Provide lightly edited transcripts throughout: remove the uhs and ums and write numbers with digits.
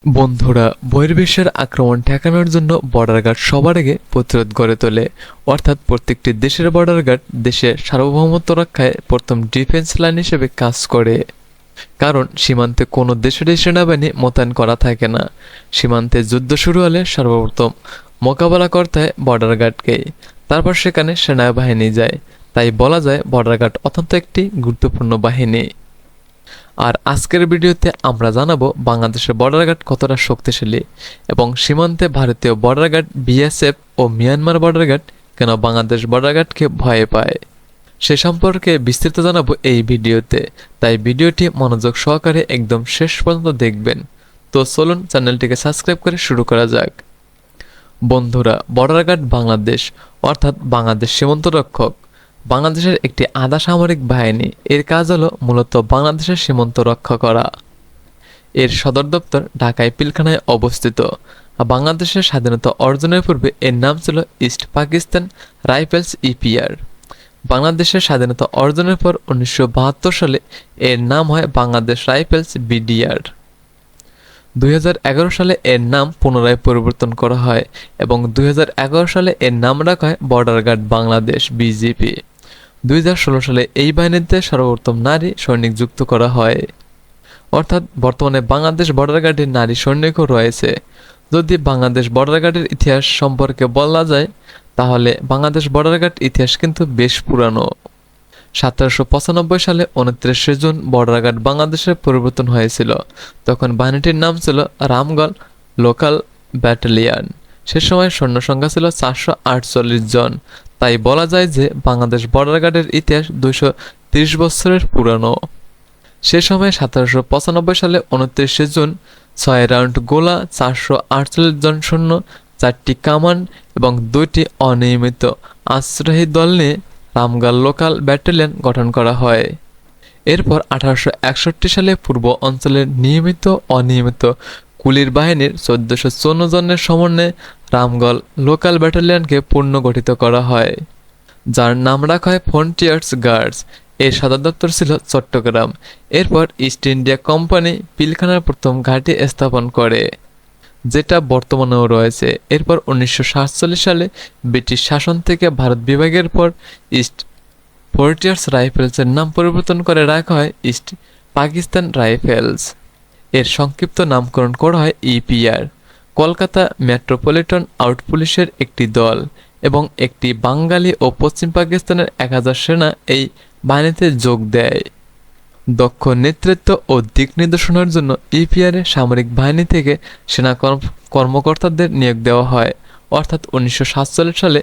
বন্ধুরা, বহির্বিশ্বের আক্রমণ ঠেকানোর জন্য বর্ডার গার্ড সবার আগে প্রতিরোধ গড়ে তোলে। অর্থাৎ প্রত্যেকটি দেশের বর্ডার গার্ড দেশের সার্বভৌমত্ব রক্ষায় প্রথম ডিফেন্স লাইন হিসেবে কাজ করে। কারণ সীমান্তে কোনো দেশেরই সেনাবাহিনী মোতায়েন করা থাকে না। সীমান্তে যুদ্ধ শুরু হলে সর্বপ্রথম মোকাবেলা করতে হয় বর্ডার গার্ডকেই, তারপর সেখানে সেনাবাহিনী যায়। তাই বলা যায় বর্ডার গার্ড অত্যন্ত একটি গুরুত্বপূর্ণ বাহিনী। আর আজকের ভিডিওতে আমরা জানাবো বাংলাদেশের বর্ডার গার্ড কতটা শক্তিশালী এবং সীমান্তে ভারতীয় বর্ডার গার্ড বিএসএফ ও মিয়ানমার বর্ডার গার্ড কেন বাংলাদেশ বর্ডার গার্ডকে ভয় পায় সে সম্পর্কে বিস্তারিত জানাবো এই ভিডিওতে। তাই ভিডিওটি মনোযোগ সহকারে একদম শেষ পর্যন্ত দেখবেন। তো চলুন চ্যানেলটিকে সাবস্ক্রাইব করে শুরু করা যাক। বন্ধুরা, বর্ডার গার্ড বাংলাদেশ অর্থাৎ বাংলাদেশ সীমান্ত রক্ষক বাংলাদেশের একটি আধা সামরিক বাহিনী। এর কাজ হলো মূলত বাংলাদেশের সীমান্ত রক্ষা করা। এর সদর দপ্তর ঢাকায় পিলখানায় অবস্থিত। বাংলাদেশের স্বাধীনতা অর্জনের পূর্বে এর নাম ছিল ইস্ট পাকিস্তান রাইফেলস ইপিআর। বাংলাদেশের স্বাধীনতা অর্জনের পর 1972 সালে এর নাম হয় বাংলাদেশ রাইফেলস বিডিআর। 2011 সালে এর নাম পুনরায় পরিবর্তন করা হয় এবং 2011 সালে এর নাম রাখা হয় বর্ডার গার্ড বাংলাদেশ বিজিপি। 2016 সালে এই বাহিনীতে সর্বপ্রথম নারী সৈনিক যুক্ত করা হয়। অর্থাৎ বর্তমানে বাংলাদেশ বর্ডার গার্ডের নারী সৈনিকও রয়েছে। যদি বাংলাদেশ বর্ডার গার্ডের ইতিহাস সম্পর্কে বলা যায় তাহলে বাংলাদেশ বর্ডার গার্ড ইতিহাস কিন্তু বেশ পুরানো। 1795 সালে 29শে জুন বর্ডার গার্ড বাংলাদেশে পরিবর্তন হয়েছিল। তখন বাহিনীটির নাম ছিল রামগড় লোকাল ব্যাটালিয়ন। সে সময় সৈন্য সংখ্যা ছিল 448 জন। তাই বলা যায় যে বাংলাদেশ বর্ডার গার্ডের ইতিহাস 230 বছরের পুরানো। সে সময় 1795 সালে 29শে জুন 6 রাউন্ড গোলা, 448 জন সৈন্য, 4টি কামান এবং 2টি অনিয়মিত আশ্রয়ী দল নিয়ে রামগড় লোকাল ব্যাটালিয়ন গঠন করা হয়। এরপর 1861 সালে পূর্ব অঞ্চলের নিয়মিত অনিয়মিত কুলির বাহিনীর 1454 জনের সমন্বয়ে রামগড় লোকাল ব্যাটালিয়নকে পুনর্গঠিত করা হয়, যার নাম রাখা হয় ফ্রন্টিয়ার্স গার্ডস। এর সদর দপ্তর ছিল চট্টগ্রাম। এরপর ইস্ট ইন্ডিয়া কোম্পানি পিলখানার প্রথম ঘাঁটি স্থাপন করে, যেটা বর্তমানেও রয়েছে। এরপর 1947 সালে ব্রিটিশ শাসন থেকে ভারত বিভাগের পর ইস্ট ফ্রন্টিয়ার্স রাইফেলসের নাম পরিবর্তন করে রাখা হয় ইস্ট পাকিস্তান রাইফেলস। এর সংক্ষিপ্ত নামকরণ করা হয় ইপিআর। কলকাতা মেট্রোপলিটন আউট পুলিশের একটি দল এবং একটি বাঙালি ও পশ্চিম পাকিস্তানের 1000 সেনা এই বাহিনীতে যোগ দেয়। দক্ষ নেতৃত্ব ও দিক নির্দেশনার জন্য ইপিআরের সামরিক বাহিনী থেকে সেনা কর্মকর্তাদের নিয়োগ দেওয়া হয়। অর্থাৎ 1947 সালে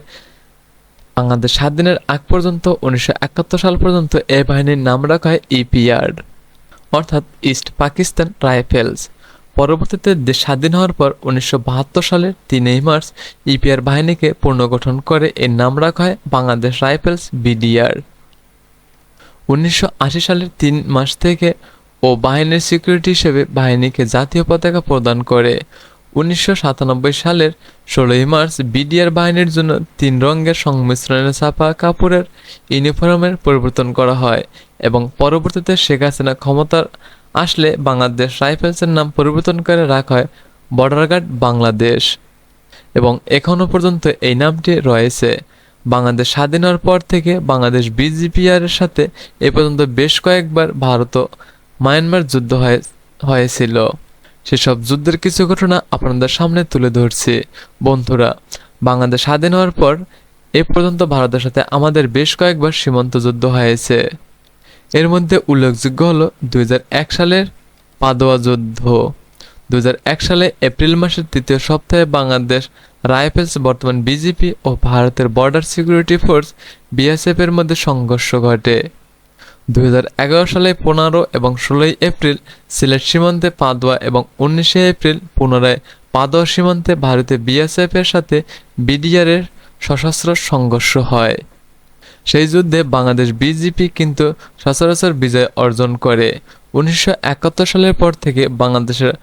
বাংলাদেশ স্বাধীনের আগ পর্যন্ত 1971 সাল পর্যন্ত এই বাহিনীর নাম রাখা হয় ইপিআর অর্থাৎ ইস্ট পাকিস্তান রাইফেলস। পরবর্তীতে দেশ স্বাধীন হওয়ার পর 1972 সালের 3 মার্চ ইপিআর বাহিনীকে পুনর্গঠন করে এর নাম রাখা হয় বাংলাদেশ রাইফেলস বিডিআর। 1980 সালের 3 মাস থেকে ও বাহিনীর সিকিউরিটি হিসেবে বাহিনীকে জাতীয় পতাকা প্রদান করে। 1997 সালের 16 মার্চ বিডিআর বাহিনীর জন্য 3 রঙের সংমিশ্রণে ছাপা কাপড়ের ইউনিফর্মের পরিবর্তন করা হয় এবং পরবর্তীতে শেখ হাসিনা ক্ষমতার আসলে বাংলাদেশ রাইফেলসের নাম পরিবর্তন করে রাখা হয় বর্ডার গার্ড বাংলাদেশ এবং এখনও পর্যন্ত এই নামটি রয়েছে। বাংলাদেশ স্বাধীন হওয়ার পর থেকে বাংলাদেশ বিজিপিআর এর সাথে এ পর্যন্ত বেশ কয়েকবার ভারত ও মায়ানমার যুদ্ধ হয়েছিল। সেসব যুদ্ধের কিছু ঘটনা আপনাদের সামনে তুলে ধরছি। বন্ধুরা, বাংলাদেশ স্বাধীন হওয়ার পর এ পর্যন্ত ভারতের সাথে আমাদের বেশ কয়েকবার সীমান্ত যুদ্ধ হয়েছে। এর মধ্যে উল্লেখযোগ্য হলো 2001 সালের পাদোয়া যুদ্ধ। 2001 সালে এপ্রিল মাসের 3য় সপ্তাহে বাংলাদেশ রাইফেলস বর্তমান বিজিপি ও ভারতের বর্ডার সিকিউরিটি ফোর্স বিএসএফ এর মধ্যে সংঘর্ষ ঘটে। 2011 সালে 15 এবং 16 এপ্রিল সিলেট সীমান্তে পাদোয়া এবং 19 এপ্রিল পুনরায় পাদোয়া সীমান্তে ভারতীয় বিএসএফ এর সাথে বিডিআর এর সশস্ত্র সংঘর্ষ হয়। সেই যুদ্ধে বাংলাদেশ বিজিপি কিন্তু সচরাচর বিজয় অর্জন করে। 1971 সালের পর থেকে বাংলাদেশের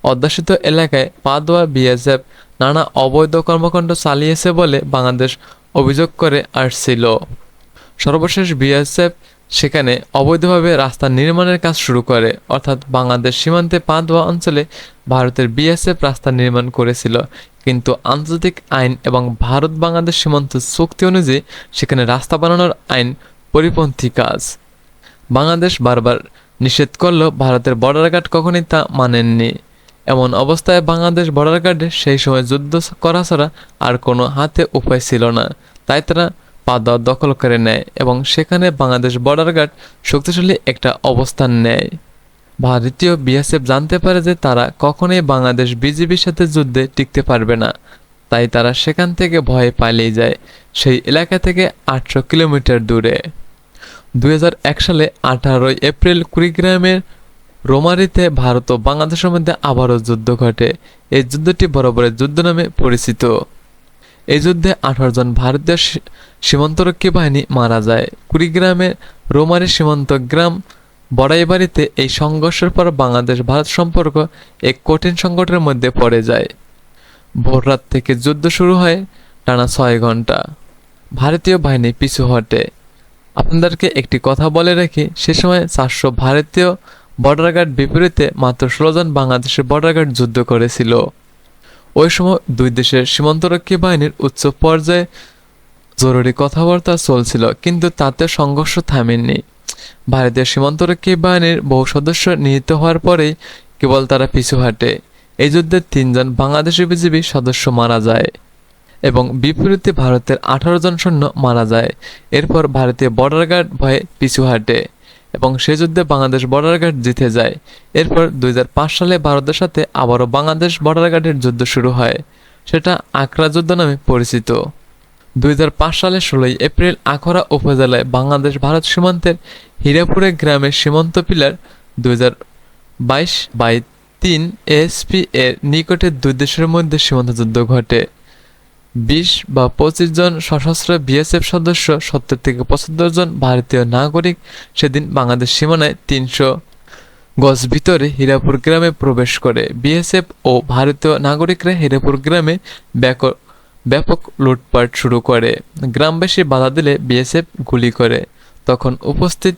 অধ্যাসিত এলাকায় পাদোয়া বিএসএফ নানা অবৈধ কর্মকাণ্ড চালিয়েছে বলে বাংলাদেশ অভিযোগ করে আসছিল। সর্বশেষ বিএসএফ সেখানে অবৈধভাবে রাস্তা নির্মাণের কাজ শুরু করে, অর্থাৎ বাংলাদেশ সীমান্তে পান্তুয়া অঞ্চলে ভারতের বিএসএফ রাস্তা নির্মাণ করেছিল, কিন্তু আন্তর্জাতিক আইন এবং ভারত বাংলাদেশ সীমান্ত চুক্তি অনুযায়ী সেখানে রাস্তা বানানোর আইন পরিপন্থী কাজ। বাংলাদেশ বারবার নিষেধ করলেও ভারতের বর্ডার গার্ড কখনোই তা মানেননি। এমন অবস্থায় বাংলাদেশ বর্ডার গার্ডে সেই সময় যুদ্ধ করা ছাড়া আর কোনো হাতে উপায় ছিল না, তাই তারা পাদা দখল করে নেয় এবং সেখানে বাংলাদেশ বর্ডার গার্ড শক্তিশালী একটা অবস্থান নেয়। ভারতীয় বিএসএফ জানতে পারে যে তারা কখনোই বাংলাদেশ বিজিবির সাথে যুদ্ধে টিকতে পারবে না, তাই তারা সেখান থেকে ভয়ে পালিয়ে যায় সেই এলাকা থেকে 800 কিলোমিটার দূরে। 2001 সালে 18 এপ্রিল কুড়িগ্রামের রোমারিতে ভারত ও বাংলাদেশের মধ্যে আবারও যুদ্ধ ঘটে। এই যুদ্ধটি বরাবরের যুদ্ধ নামে পরিচিত। এই যুদ্ধে 18 জন ভারতীয় সীমান্তরক্ষী বাহিনী মারা যায়। কুড়িগ্রামের রোমারি সীমান্ত গ্রাম বড়াইবাড়িতে এই সংঘর্ষের পর বাংলাদেশ ভারত সম্পর্ক এক কঠিন সংকটের মধ্যে পড়ে যায়। ভোররাত থেকে যুদ্ধ শুরু হয় টানা 6 ঘন্টা। ভারতীয় বাহিনী পিছু হটে। আপনাদেরকে একটি কথা বলে রাখি, সে সময় 400 ভারতীয় বর্ডার গার্ড বিপরীতে মাত্র 16 জন বাংলাদেশের বর্ডার গার্ড যুদ্ধ করেছিল। ওই সময় দুই দেশের সীমান্তরক্ষী বাহিনীর উচ্চ পর্যায়ে জরুরি কথাবার্তা চলছিল, কিন্তু তাতে সংঘর্ষ থামেনি। ভারতীয় সীমান্তরক্ষী বাহিনীর বহু সদস্য নিহত হওয়ার পরেই কেবল তারা পিছু হাঁটে। এই যুদ্ধে 3 জন বাংলাদেশি বিজিবি সদস্য মারা যায় এবং বিপরীতে ভারতের 18 জন সৈন্য মারা যায়। এরপর ভারতীয় বর্ডার গার্ড ভয়ে পিছু হাঁটে এবং সে যুদ্ধে বাংলাদেশ বর্ডার গার্ড জিতে যায়। এরপর 2005 সালে ভারতের সাথে আবারও বাংলাদেশ বর্ডার গার্ডের যুদ্ধ শুরু হয়, সেটা আখড়া যুদ্ধ নামে পরিচিত। 2005 সালের 16 এপ্রিল আখড়া উপজেলায় বাংলাদেশ ভারত সীমান্তের হীরাপুরে গ্রামের সীমান্ত পিলার 2022/3 এসপি এর নিকটে দুই দেশের মধ্যে সীমান্ত যুদ্ধ ঘটে। 20 বা 25 জন সশস্ত্র বিএসএফ সদস্য 70 থেকে 75 জন ভারতীয় নাগরিক সেদিন বাংলাদেশ সীমানায় 300 গজ ভিতরে হীরাপুর গ্রামে প্রবেশ করে। বিএসএফ ও ভারতীয় নাগরিকরা হীরাপুর গ্রামে ব্যাপক লুটপাট শুরু করে। গ্রামবাসী বাধা দিলে বিএসএফ গুলি করে। তখন উপস্থিত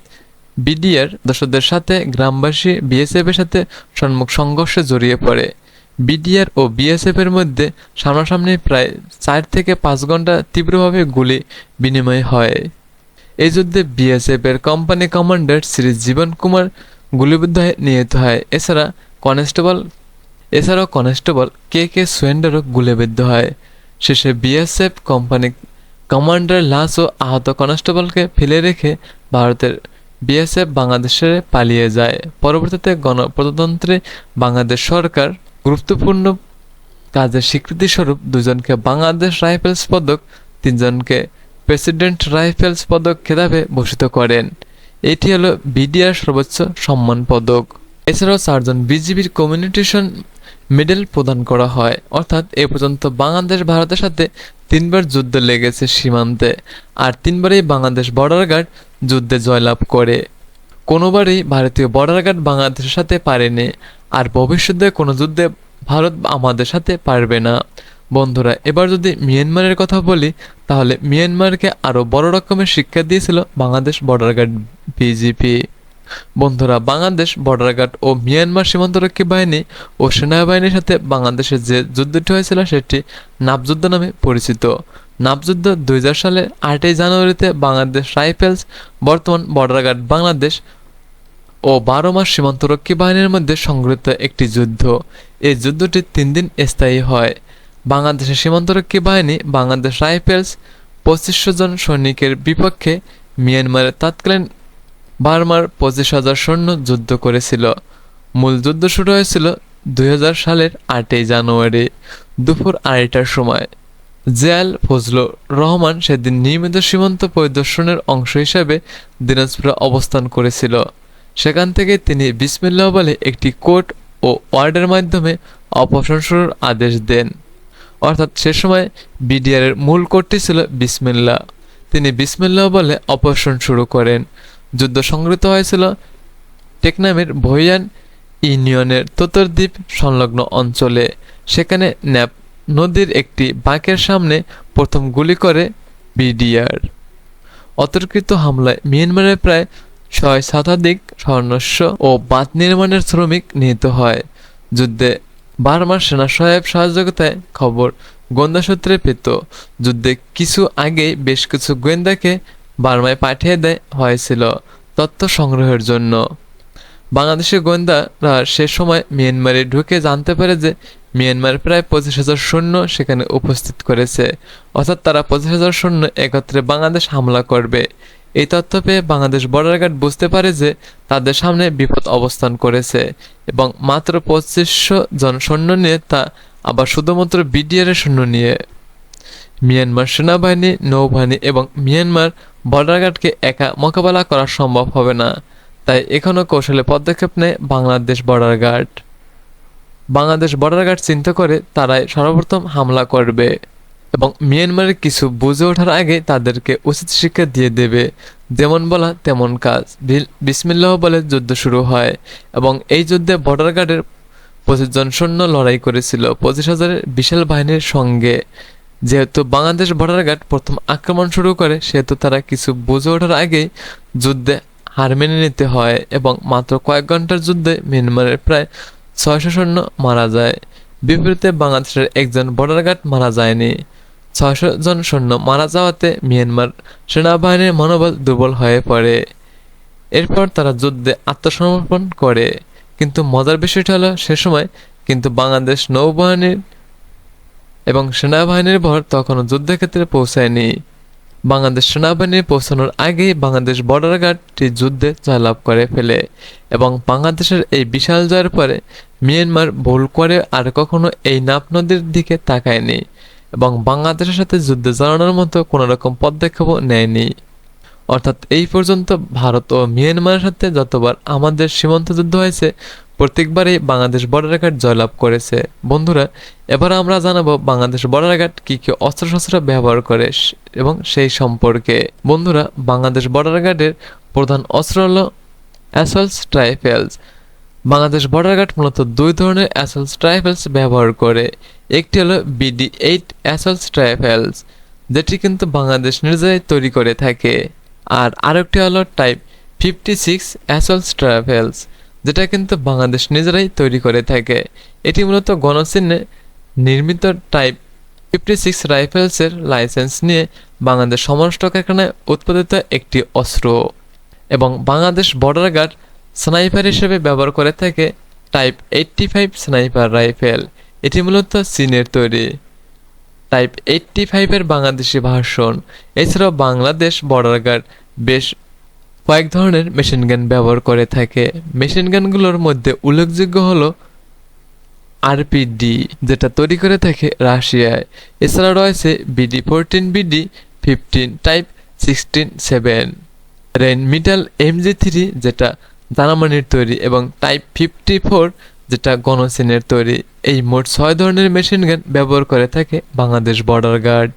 বিডিআর দর্শকদের সাথে গ্রামবাসী বিএসএফ এর সাথে সম্মুখ সংঘর্ষে জড়িয়ে পড়ে। বিডিআর ও বিএসএফ এর মধ্যে সামনাসামনি প্রায় 4 থেকে 5 ঘন্টা তীব্রভাবে গুলি বিনিময় হয়। এই যুদ্ধে বিএসএফ এর কোম্পানি কমান্ডার শ্রী জীবন কুমার গুলিবিদ্ধ হয়ে নিহত হয়। এছাড়াও কনস্টেবল কে সুয়েন্ডারও গুলিবিদ্ধ হয়। শেষে বিএসএফ কোম্পানি কমান্ডার লাশ ও আহত কনস্টেবলকে ফেলে রেখে ভারতের বিএসএফ বাংলাদেশে পালিয়ে যায়। পরবর্তীতে গণপ্রজাতন্ত্রী বাংলাদেশ সরকার গুরুত্বপূর্ণ কাজের স্বীকৃতি স্বরূপ 2 জনকে বাংলাদেশ রাইফেলস পদক, 3 জনকে প্রেসিডেন্ট রাইফেলস পদক খেতাবে ভূষিত করেন। এটি হলো বিডিআর সর্বোচ্চ সম্মান পদক। এছাড়াও 4 জন বিজিবির কমিউনিকেশন মেডেল প্রদান করা হয়। অর্থাৎ এ পর্যন্ত বাংলাদেশ ভারতের সাথে 3 বার যুদ্ধ লেগেছে সীমান্তে, আর 3 বারই বাংলাদেশ বর্ডার গার্ড যুদ্ধে জয়লাভ করে। কোনোবারই ভারতীয় বর্ডার গার্ড বাংলাদেশের সাথে পারেনি, আর ভবিষ্যতে কোনো যুদ্ধে ভারত আমাদের সাথে পারবে না। বন্ধুরা, এবার যদি মিয়ানমারের কথা বলি, তাহলে মিয়ানমারকে আরও বড় রকমের শিক্ষা দিয়েছিল বাংলাদেশ বর্ডার গার্ড বিজিপি। বন্ধুরা, বাংলাদেশ বর্ডার গার্ড ও মিয়ানমার সীমান্তরক্ষী বাহিনী ও সেনাবাহিনীর সাথে বাংলাদেশের যে যুদ্ধটি হয়েছিল সেটি নাপ যুদ্ধ নামে পরিচিত। নাপ যুদ্ধ 2000 সালের 8 জানুয়ারিতে বাংলাদেশ রাইফেলস, বর্তমান বর্ডার গার্ড বাংলাদেশ ও 12 মাস সীমান্তরক্ষী বাহিনীর মধ্যে সংঘটিত একটি যুদ্ধ। এই যুদ্ধটি 3 দিন স্থায়ী হয়। বাংলাদেশের সীমান্তরক্ষী বাহিনী বাংলাদেশ রাইফেলস 2500 জন সৈনিকের বিপক্ষে মিয়ানমারের তৎকালীন বার্মার 25,000 সৈন্য যুদ্ধ করেছিল। মূল যুদ্ধ শুরু হয়েছিল 2000 সালের 8 জানুয়ারি দুপুর 2টার সময়। জিয়াল ফজলুর রহমান সেদিন নিয়মিত সীমান্ত পরিদর্শনের অংশ হিসেবে দিনাজপুরে অবস্থান করেছিল। সেখান থেকে তিনি বিসমিল্লাহ বলে একটি কোড ও ওয়ার্ডের মাধ্যমে অপারেশন শুরুর আদেশ দেন। অর্থাৎ সে সময় বিডিআর এর মূল কোডটি ছিল বিসমিল্লাহ। তিনি বিসমিল্লাহ বলে অপারেশন শুরু করেন। যুদ্ধ সংঘটিত হয়েছিল টেকনামের ভৈয়ান ইউনিয়নের তোতরদ্বীপ সংলগ্ন অঞ্চলে। সেখানে ন্যাপ নদীর একটি বাঁকের সামনে প্রথম গুলি করে বিডিআর। অতর্কিত হামলায় মিয়ানমারের প্রায় 6 শতাধিক সৈন্য ও বাঁধ নির্মাণের শ্রমিক নিহত হয়। যুদ্ধে বার্মার সেনা সহযোগিতায় খবর গোয়েন্দা সূত্রে পেত। যুদ্ধে কিছু আগেই বেশ কিছু গোয়েন্দাকে বার্মায় পাঠিয়ে দেয় হয়েছিল তথ্য সংগ্রহের জন্য। বাংলাদেশের গোয়েন্দারা সে সময় মিয়ানমারে ঢুকে জানতে পারে যে মিয়ানমার প্রায় 25,000 সৈন্য সেখানে উপস্থিত করেছে, অর্থাৎ তারা 25,000 সৈন্য একত্রে বাংলাদেশ হামলা করবে। এই তথ্য পেয়ে বাংলাদেশ বর্ডার গার্ড বুঝতে পারে যে তাদের সামনে বিপদ অবস্থান করেছে এবং মাত্র 2500 জন সৈন্য নিয়ে, তা আবার শুধুমাত্র বিডিআর এর সৈন্য নিয়ে। মিয়ানমার সেনাবাহিনী, নৌবাহিনী এবং মিয়ানমার বর্ডার গার্ডকে একা মোকাবেলা করা সম্ভব হবে না, তাই এখনও কৌশলে পদক্ষেপ নেয় Bangladesh border guard. Bangladesh border guard চিন্তা করে তারাই সর্বপ্রথম হামলা করবে এবং মিয়ানমারের কিছু বুঝে ওঠার আগে তাদেরকে উচিত শিক্ষা দিয়ে দেবে। যেমন বলা তেমন কাজ, বিসমিল্লাহ বলে যুদ্ধ শুরু হয় এবং এই যুদ্ধে বর্ডার গার্ডের 25 জন সৈন্য লড়াই করেছিল 25,000-এর বিশাল বাহিনীর সঙ্গে। যেহেতু বাংলাদেশ বর্ডার গার্ড প্রথম আক্রমণ শুরু করে, সেহেতু তারা কিছু বুঝে ওঠার আগেই যুদ্ধে হার মেনে নিতে হয় এবং মাত্র কয়েক ঘন্টার যুদ্ধে মিয়ানমারের প্রায় 600 সৈন্য মারা যায়। বিপরীতে বাংলাদেশের একজন বর্ডার গার্ড মারা যায়নি। 600 জন সৈন্য মারা যাওয়াতে মিয়ানমার সেনাবাহিনীর মনোবল দুর্বল হয়ে পড়ে। এরপর তারা যুদ্ধে আত্মসমর্পণ করে। কিন্তু মজার বিষয়টা হলো, সে সময় কিন্তু বাংলাদেশ নৌবাহিনীর এবং সেনাবাহিনীর ভর তখনও যুদ্ধক্ষেত্রে পৌঁছায়নি। বাংলাদেশ সেনাবাহিনী পৌঁছানোর আগেই বাংলাদেশ বর্ডার গার্ডটি যুদ্ধে জয়লাভ করে ফেলে এবং বাংলাদেশের এই বিশাল জয়ের পরে মিয়ানমার ভুল করে আর কখনো এই নাফ নদীর দিকে তাকায়নি এবং বাংলাদেশের সাথে যুদ্ধে জড়ানোর মতো কোনো রকম পদক্ষেপও নেয়নি। অর্থাৎ এই পর্যন্ত ভারত ও মিয়ানমারের সাথে যতবার আমাদের সীমান্ত যুদ্ধ হয়েছে, প্রত্যেকবারই বাংলাদেশ বর্ডার গার্ড জয়লাভ করেছে। বন্ধুরা, এবার আমরা জানাবো বাংলাদেশ বর্ডার গার্ড কি কি অস্ত্রশস্ত্র ব্যবহার করে এবং সেই সম্পর্কে। বন্ধুরা, বাংলাদেশ বর্ডার গার্ডের প্রধান অস্ত্র হলো assault rifles. Bangladesh border guard মূলত 2 ধরনের অ্যাসল্ট রাইফেলস ব্যবহার করে। একটি হলো BD-8 অ্যাসল্ট রাইফেলস, যেটি কিন্তু বাংলাদেশ নিজেরাই তৈরি করে থাকে, আর আরেকটি হলো টাইপ 56 অ্যাসল্ট রাইফেলস, যেটা কিন্তু বাংলাদেশ নিজেরাই তৈরি করে থাকে। এটি মূলত গণচিহ্নে নির্মিত টাইপ 56 রাইফেলসের লাইসেন্স নিয়ে বাংলাদেশ সমরাষ্ট্র কারখানায় উৎপাদিত একটি অস্ত্র। এবং বাংলাদেশ বর্ডার গার্ড স্নাইপার হিসেবে ব্যবহার করে থাকে টাইপ 85 স্নাইপার রাইফেল। এটি মূলত চীনের তৈরি। টাইপ 85-এর বাংলাদেশি ভার্সন। এছাড়াও বাংলাদেশ বর্ডার গার্ড বেশ কয়েক ধরনের মেশিন গান ব্যবহার করে থাকে। মেশিন গানগুলোর মধ্যে উল্লেখযোগ্য হলো RPG, যেটা তৈরি করে থাকে রাশিয়ায়। এছাড়া রয়েছে BD-14, BD-15 টাইপ 16-7, রেইনমিটাল MG3, যেটা জার্মানির তৈরি, এবং টাইপ 54, যেটা গণচীনের তৈরি। এই মোট 6 ধরনের মেশিন গান ব্যবহার করে থাকে বাংলাদেশ বর্ডার গার্ড।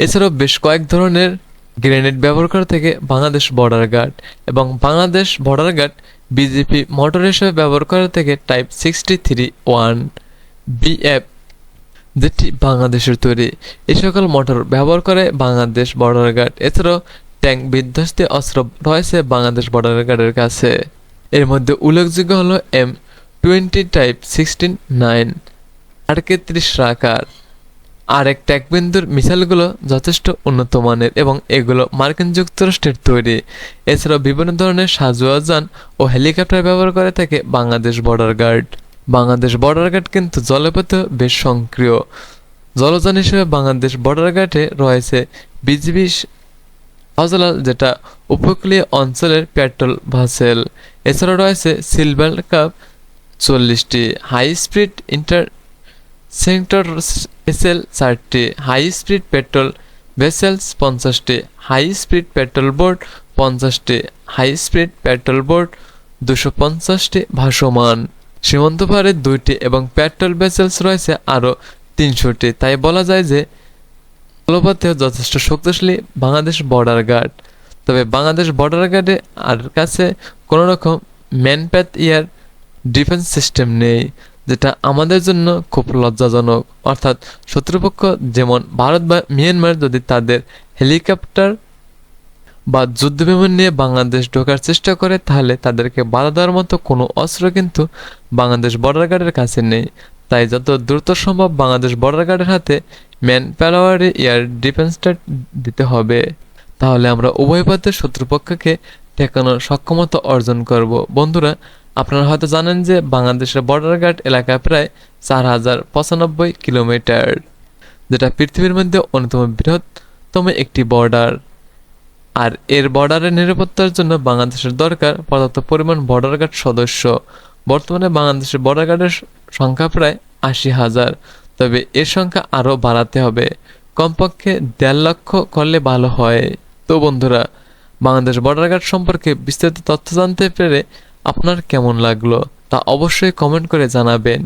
এছাড়াও বেশ কয়েক ধরনের গ্রেনেড ব্যবহার করে থাকে বাংলাদেশ বর্ডার গার্ড, এবং Bangladesh border guard BJP motor হিসেবে ব্যবহার করে থাকে টাইপ 63-1 BF, যেটি বাংলাদেশের তৈরি। এই সকল মোটর ব্যবহার করে বাংলাদেশ বর্ডার গার্ড। এছাড়াও ট্যাঙ্ক বিধ্বস্ত অস্ত্র রয়েছে বাংলাদেশ বর্ডার গার্ডের কাছে। এর মধ্যে উল্লেখযোগ্য হলো M20 টাইপ 16-9 RK-30 রাকার। আর এক ট্যাকবিন্দুর মিসাইলগুলো যথেষ্ট উন্নত মানের এবং এগুলো মার্কিন যুক্তরাষ্ট্রের তৈরি। এছাড়াও বিভিন্ন ধরনের সাজোয়াজান ও হেলিকপ্টার ব্যবহার করে থাকে Bangladesh border guard. Bangladesh border guard কিন্তু জলপথে বেশ সক্রিয়। জলযান হিসেবে বাংলাদেশ বর্ডার গার্ডে রয়েছে বিজিবি হাউজলাল, যেটা উপকূলীয় অঞ্চলের পেট্রোল ভাসেল। এছাড়া রয়েছে সিলভার কাপ 40টি, হাই স্পিড সেক্টর ভেসেল 4টি, হাই স্পিড পেট্রোল ভেসেলস 50টি, হাই স্পিড পেট্রোল বোট 50টি, হাই স্পিড পেট্রোল বোট 250টি ভাসমান। সীমান্ত পারে 2টি এবং পেট্রোল ভেসেলস রয়েছে আরও 300টি। তাই বলা যায় যে জলপথেও যথেষ্ট শক্তিশালী বাংলাদেশ বর্ডার গার্ড। তবে বাংলাদেশ বর্ডার গার্ডে আর কাছে কোনো রকম ম্যানপ্যাথ এয়ার ডিফেন্স সিস্টেম নেই, যেটা আমাদের জন্য খুব লজ্জাজনক। অর্থাৎ শত্রুপক্ষ যেমন ভারত বা মিয়ানমার যদি তাদের হেলিকপ্টার বা যুদ্ধবিমান নিয়ে বাংলাদেশ ঢোকার চেষ্টা করে, তাহলে তাদেরকে বাধা দেওয়ার মতো কোনো অস্ত্র কিন্তু বাংলাদেশ বর্ডার গার্ডের কাছে নেই। তাই যত দ্রুত সম্ভব বাংলাদেশ বর্ডার গার্ডের হাতে ম্যান পাওয়ারে এয়ার ডিফেন্সটা দিতে হবে। তাহলে আমরা উভয় পথে শত্রুপক্ষকে ঠেকানোর সক্ষমতা অর্জন করব। বন্ধুরা, আপনারা হয়তো জানেন যে বাংলাদেশের বর্ডার গার্ড এলাকা প্রায় 4095 কিলোমিটার, যেটা পৃথিবীর মধ্যে অন্যতম বৃহত্তম একটি বর্ডার। আর এর বর্ডারের নিরাপত্তার জন্য বাংলাদেশের দরকার পর্যাপ্ত পরিমাণ বর্ডার গার্ড সদস্য। বর্তমানে বাংলাদেশের বর্ডার গার্ডের সংখ্যা প্রায় 80,000, তবে এর সংখ্যা আরও বাড়াতে হবে। কমপক্ষে 1.5 লক্ষ করলে ভালো হয়। তো বন্ধুরা, বাংলাদেশ বর্ডার গার্ড সম্পর্কে বিস্তারিত তথ্য জানতে পেরে আপনার কেমন লাগলো তা অবশ্যই কমেন্ট করে জানাবেন।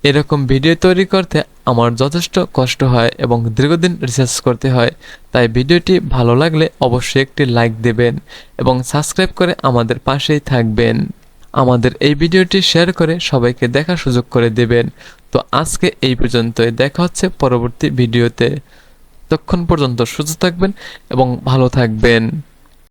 এরকম ভিডিও তৈরি করতে আমার যথেষ্ট কষ্ট হয় এবং দীর্ঘদিন রিসার্চ করতে হয়, তাই ভিডিওটি ভালো লাগলে অবশ্যই একটি লাইক দেবেন এবং সাবস্ক্রাইব করে আমাদের পাশেই থাকবেন। আমাদের এই ভিডিওটি শেয়ার করে সবাইকে দেখার সুযোগ করে দেবেন। তো আজকে এই পর্যন্তই, দেখা হচ্ছে পরবর্তী ভিডিওতে। ততক্ষণ পর্যন্ত সুস্থ থাকবেন এবং ভালো থাকবেন।